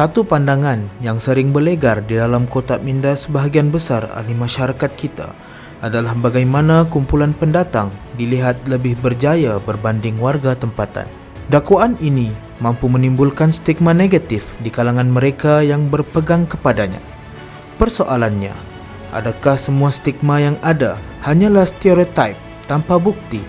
Satu pandangan yang sering berlegar di dalam kotak minda sebahagian besar ahli masyarakat kita adalah bagaimana kumpulan pendatang dilihat lebih berjaya berbanding warga tempatan. Dakwaan ini mampu menimbulkan stigma negatif di kalangan mereka yang berpegang kepadanya. Persoalannya, adakah semua stigma yang ada hanyalah stereotip tanpa bukti,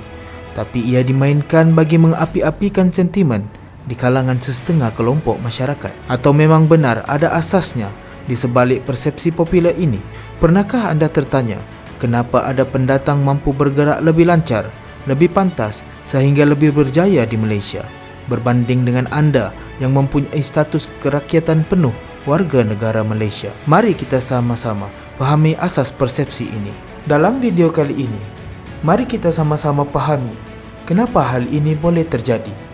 tapi ia dimainkan bagi mengapi-apikan sentimen di kalangan sesetengah kelompok masyarakat? Atau memang benar ada asasnya di sebalik persepsi popular ini? Pernahkah anda tertanya kenapa ada pendatang mampu bergerak lebih lancar, lebih pantas sehingga lebih berjaya di Malaysia berbanding dengan anda yang mempunyai status kerakyatan penuh warga negara Malaysia? Mari kita sama-sama pahami asas persepsi ini. Dalam video kali ini, mari kita sama-sama pahami kenapa hal ini boleh terjadi.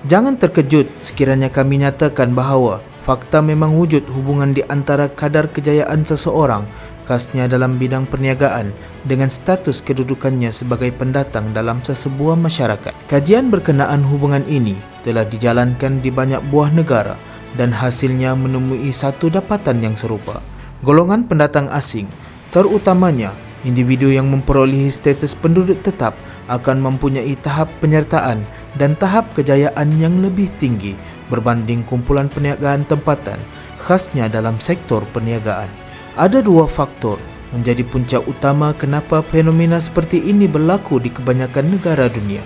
Jangan terkejut sekiranya kami nyatakan bahawa fakta memang wujud hubungan di antara kadar kejayaan seseorang, khasnya dalam bidang perniagaan, dengan status kedudukannya sebagai pendatang dalam sesebuah masyarakat. Kajian berkenaan hubungan ini telah dijalankan di banyak buah negara dan hasilnya menemui satu dapatan yang serupa. Golongan pendatang asing, terutamanya individu yang memperolehi status penduduk tetap, akan mempunyai tahap penyertaan dan tahap kejayaan yang lebih tinggi berbanding kumpulan perniagaan tempatan, khasnya dalam sektor perniagaan. Ada dua faktor menjadi punca utama kenapa fenomena seperti ini berlaku di kebanyakan negara dunia.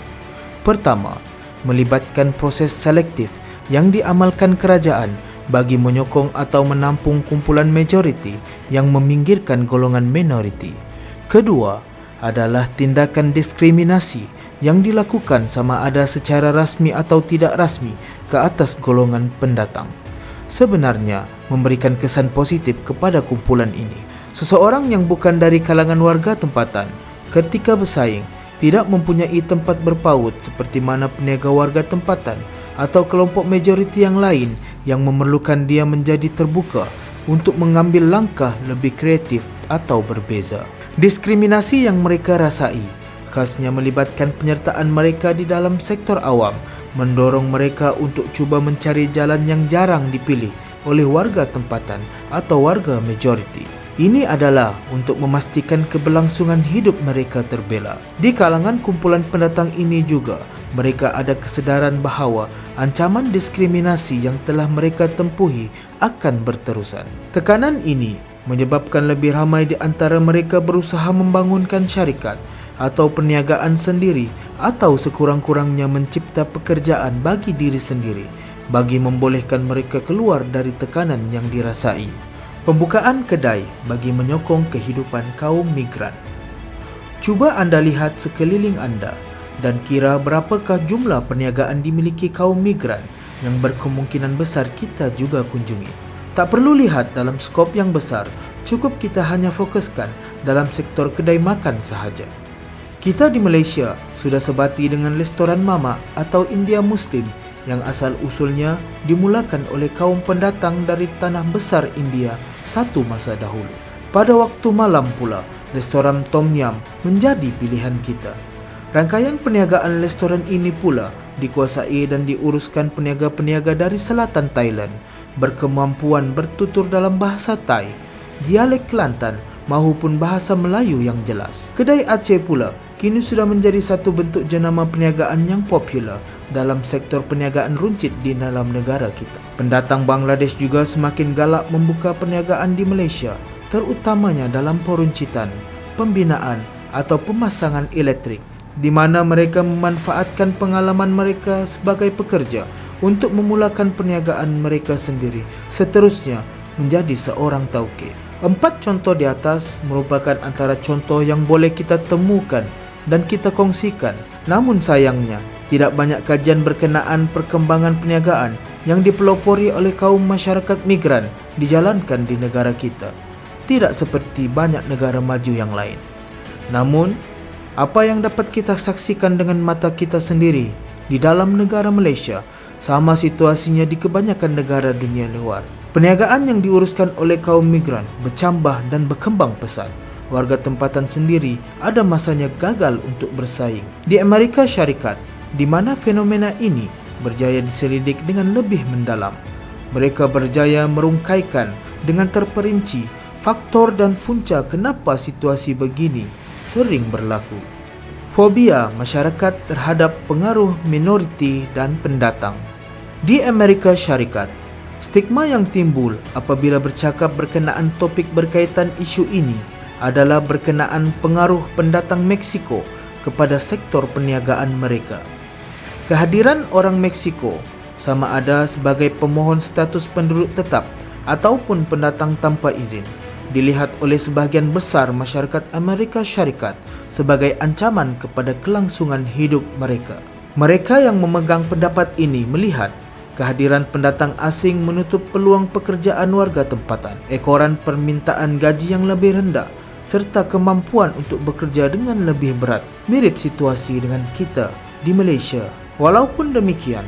Pertama, melibatkan proses selektif yang diamalkan kerajaan bagi menyokong atau menampung kumpulan majoriti yang meminggirkan golongan minoriti. Kedua, adalah tindakan diskriminasi yang dilakukan sama ada secara rasmi atau tidak rasmi ke atas golongan pendatang. Sebenarnya, memberikan kesan positif kepada kumpulan ini. Seseorang yang bukan dari kalangan warga tempatan, ketika bersaing, tidak mempunyai tempat berpaut seperti mana peniaga warga tempatan atau kelompok majoriti yang lain yang memerlukan dia menjadi terbuka untuk mengambil langkah lebih kreatif atau berbeza. Diskriminasi yang mereka rasai, khasnya melibatkan penyertaan mereka di dalam sektor awam, mendorong mereka untuk cuba mencari jalan yang jarang dipilih oleh warga tempatan atau warga majoriti. Ini adalah untuk memastikan keberlangsungan hidup mereka terbela. Di kalangan kumpulan pendatang ini juga, mereka ada kesedaran bahawa ancaman diskriminasi yang telah mereka tempuhi akan berterusan. Tekanan ini menyebabkan lebih ramai di antara mereka berusaha membangunkan syarikat atau perniagaan sendiri atau sekurang-kurangnya mencipta pekerjaan bagi diri sendiri bagi membolehkan mereka keluar dari tekanan yang dirasai. Pembukaan kedai bagi menyokong kehidupan kaum migran. Cuba anda lihat sekeliling anda dan kira berapakah jumlah perniagaan dimiliki kaum migran yang berkemungkinan besar kita juga kunjungi. Tak perlu lihat dalam skop yang besar, cukup kita hanya fokuskan dalam sektor kedai makan sahaja. Kita di Malaysia sudah sebati dengan restoran Mama atau India Muslim yang asal usulnya dimulakan oleh kaum pendatang dari tanah besar India satu masa dahulu. Pada waktu malam pula, restoran Tom Yum menjadi pilihan kita. Rangkaian perniagaan restoran ini pula dikuasai dan diuruskan peniaga-peniaga dari selatan Thailand, berkemampuan bertutur dalam bahasa Thai, dialek Kelantan maupun bahasa Melayu yang jelas. Kedai Aceh pula kini sudah menjadi satu bentuk jenama perniagaan yang popular dalam sektor perniagaan runcit di dalam negara kita. Pendatang Bangladesh juga semakin galak membuka perniagaan di Malaysia, terutamanya dalam peruncitan, pembinaan atau pemasangan elektrik, di mana mereka memanfaatkan pengalaman mereka sebagai pekerja untuk memulakan perniagaan mereka sendiri, seterusnya menjadi seorang tauke. 4 contoh di atas merupakan antara contoh yang boleh kita temukan dan kita kongsikan. Namun sayangnya, tidak banyak kajian berkenaan perkembangan perniagaan yang dipelopori oleh kaum masyarakat migran dijalankan di negara kita. Tidak seperti banyak negara maju yang lain. Namun, apa yang dapat kita saksikan dengan mata kita sendiri di dalam negara Malaysia sama situasinya di kebanyakan negara dunia luar. Perniagaan yang diuruskan oleh kaum migran bercambah dan berkembang pesat. Warga tempatan sendiri ada masanya gagal untuk bersaing. Di Amerika Syarikat, di mana fenomena ini berjaya diselidik dengan lebih mendalam. Mereka berjaya merungkaikan dengan terperinci faktor dan punca kenapa situasi begini sering berlaku. Fobia masyarakat terhadap pengaruh minoriti dan pendatang. Di Amerika Syarikat, stigma yang timbul apabila bercakap berkenaan topik berkaitan isu ini adalah berkenaan pengaruh pendatang Meksiko kepada sektor perniagaan mereka. Kehadiran orang Meksiko sama ada sebagai pemohon status penduduk tetap ataupun pendatang tanpa izin dilihat oleh sebahagian besar masyarakat Amerika Syarikat sebagai ancaman kepada kelangsungan hidup mereka. Mereka yang memegang pendapat ini melihat kehadiran pendatang asing menutup peluang pekerjaan warga tempatan, ekoran permintaan gaji yang lebih rendah, serta kemampuan untuk bekerja dengan lebih berat. Mirip situasi dengan kita di Malaysia. Walaupun demikian,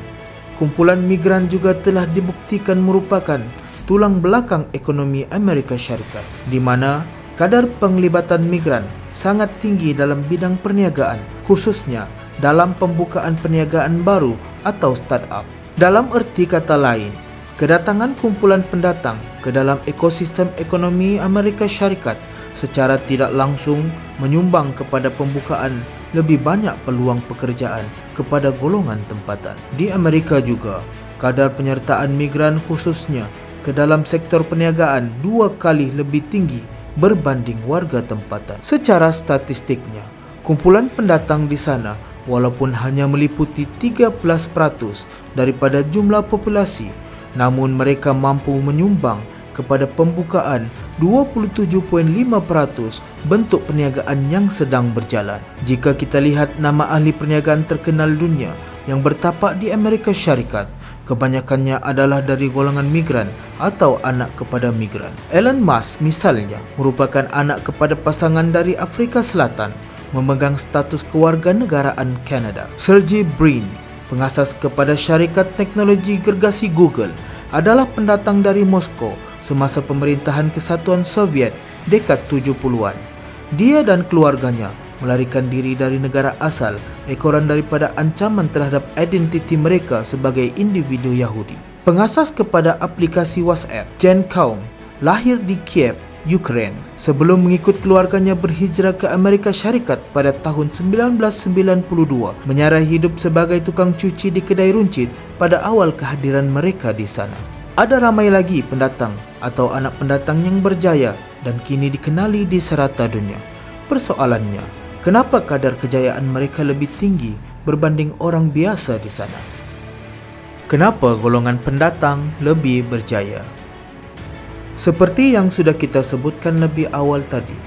kumpulan migran juga telah dibuktikan merupakan tulang belakang ekonomi Amerika Syarikat, di mana kadar penglibatan migran sangat tinggi dalam bidang perniagaan, khususnya dalam pembukaan perniagaan baru atau startup. Dalam erti kata lain, kedatangan kumpulan pendatang ke dalam ekosistem ekonomi Amerika Syarikat secara tidak langsung menyumbang kepada pembukaan lebih banyak peluang pekerjaan kepada golongan tempatan. Di Amerika juga, kadar penyertaan migran khususnya ke dalam sektor perniagaan 2 kali lebih tinggi berbanding warga tempatan. Secara statistiknya, kumpulan pendatang di sana walaupun hanya meliputi 13% daripada jumlah populasi, namun mereka mampu menyumbang kepada pembukaan 27.5% bentuk perniagaan yang sedang berjalan. Jika kita lihat nama ahli perniagaan terkenal dunia yang bertapak di Amerika Syarikat, kebanyakannya adalah dari golongan migran atau anak kepada migran. Elon Musk misalnya merupakan anak kepada pasangan dari Afrika Selatan, memegang status kewarganegaraan Kanada. Sergey Brin, pengasas kepada syarikat teknologi gergasi Google, adalah pendatang dari Moskow semasa pemerintahan Kesatuan Soviet dekad 70-an. Dia dan keluarganya melarikan diri dari negara asal ekoran daripada ancaman terhadap identiti mereka sebagai individu Yahudi. Pengasas kepada aplikasi WhatsApp, Jen Kaum, lahir di Kiev, Ukraine, sebelum mengikut keluarganya berhijrah ke Amerika Syarikat pada tahun 1992, menyarai hidup sebagai tukang cuci di kedai runcit pada awal kehadiran mereka di sana. Ada ramai lagi pendatang atau anak pendatang yang berjaya dan kini dikenali di serata dunia. Persoalannya, kenapa kadar kejayaan mereka lebih tinggi berbanding orang biasa di sana? Kenapa golongan pendatang lebih berjaya? Seperti yang sudah kita sebutkan lebih awal tadi,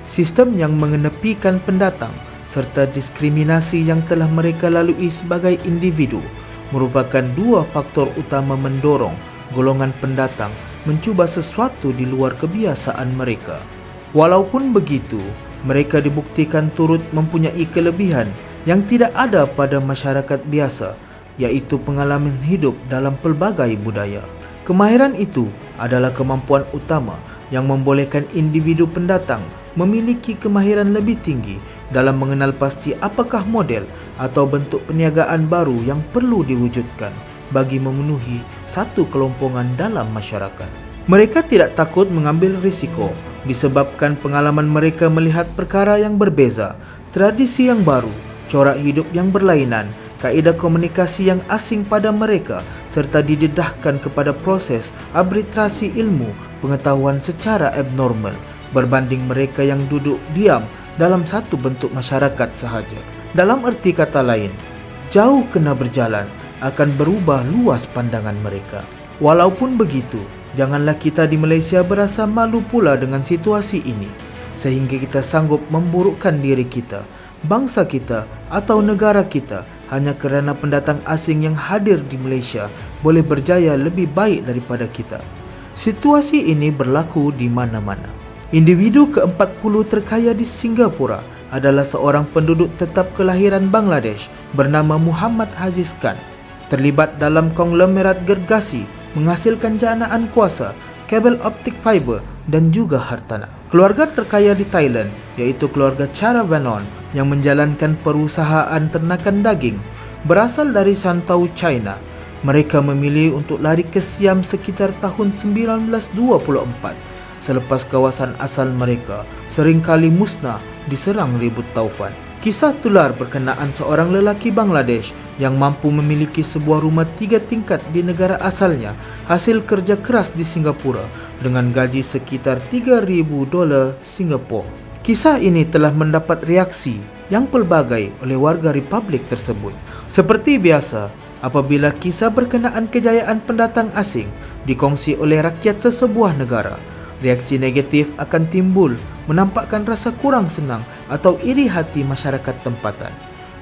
sistem yang mengenepikan pendatang serta diskriminasi yang telah mereka lalui sebagai individu merupakan 2 faktor utama mendorong golongan pendatang mencuba sesuatu di luar kebiasaan mereka. Walaupun begitu, mereka dibuktikan turut mempunyai kelebihan yang tidak ada pada masyarakat biasa, yaitu pengalaman hidup dalam pelbagai budaya. Kemahiran itu adalah kemampuan utama yang membolehkan individu pendatang memiliki kemahiran lebih tinggi dalam mengenal pasti apakah model atau bentuk perniagaan baru yang perlu diwujudkan bagi memenuhi satu kelompokan dalam masyarakat. Mereka tidak takut mengambil risiko disebabkan pengalaman mereka melihat perkara yang berbeza, tradisi yang baru, corak hidup yang berlainan, kaedah komunikasi yang asing pada mereka, serta didedahkan kepada proses arbitrasi ilmu pengetahuan secara abnormal berbanding mereka yang duduk diam dalam satu bentuk masyarakat sahaja. Dalam erti kata lain, jauh kena berjalan akan berubah luas pandangan mereka. Walaupun begitu, janganlah kita di Malaysia berasa malu pula dengan situasi ini, sehingga kita sanggup memburukkan diri kita, bangsa kita atau negara kita hanya kerana pendatang asing yang hadir di Malaysia boleh berjaya lebih baik daripada kita. Situasi ini berlaku di mana-mana. Individu ke-40 terkaya di Singapura adalah seorang penduduk tetap kelahiran Bangladesh bernama Muhammad Aziz Khan, terlibat dalam konglomerat gergasi menghasilkan janaan kuasa, kabel optik fiber dan juga hartanah. Keluarga terkaya di Thailand iaitu keluarga Charavanon yang menjalankan perusahaan ternakan daging berasal dari Santau, China. Mereka memilih untuk lari ke Siam sekitar tahun 1924 selepas kawasan asal mereka seringkali musnah diserang ribut taufan. Kisah tular berkenaan seorang lelaki Bangladesh yang mampu memiliki sebuah rumah 3 tingkat di negara asalnya hasil kerja keras di Singapura dengan gaji sekitar $3,000 Singapura. Kisah ini telah mendapat reaksi yang pelbagai oleh warga republik tersebut. Seperti biasa, apabila kisah berkenaan kejayaan pendatang asing dikongsi oleh rakyat sesebuah negara, reaksi negatif akan timbul menampakkan rasa kurang senang atau iri hati masyarakat tempatan.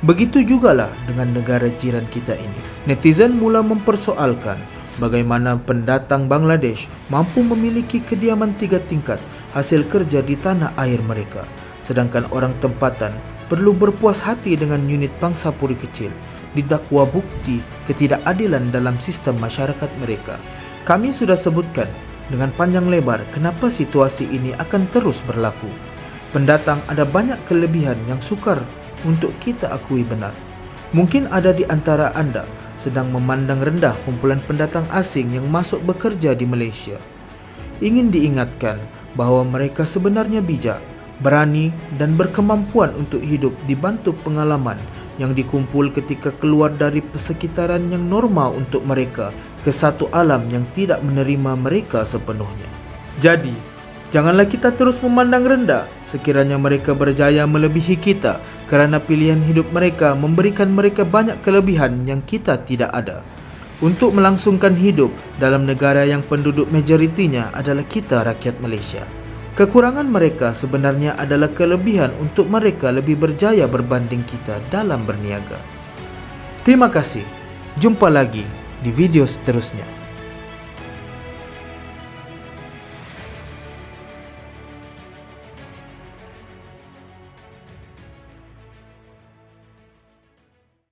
Begitu jugalah dengan negara jiran kita ini. Netizen mula mempersoalkan bagaimana pendatang Bangladesh mampu memiliki kediaman 3 tingkat hasil kerja di tanah air mereka, sedangkan orang tempatan perlu berpuas hati dengan unit bangsa puri kecil, didakwa bukti ketidakadilan dalam sistem masyarakat mereka. Kami sudah sebutkan dengan panjang lebar kenapa situasi ini akan terus berlaku. Pendatang ada banyak kelebihan yang sukar untuk kita akui benar. Mungkin ada di antara anda sedang memandang rendah kumpulan pendatang asing yang masuk bekerja di Malaysia. Ingin diingatkan bahawa mereka sebenarnya bijak, berani dan berkemampuan untuk hidup dibantu pengalaman yang dikumpul ketika keluar dari persekitaran yang normal untuk mereka ke satu alam yang tidak menerima mereka sepenuhnya. Jadi, janganlah kita terus memandang rendah sekiranya mereka berjaya melebihi kita kerana pilihan hidup mereka memberikan mereka banyak kelebihan yang kita tidak ada. Untuk melangsungkan hidup dalam negara yang penduduk majoritinya adalah kita rakyat Malaysia. Kekurangan mereka sebenarnya adalah kelebihan untuk mereka lebih berjaya berbanding kita dalam berniaga. Terima kasih. Jumpa lagi di video seterusnya.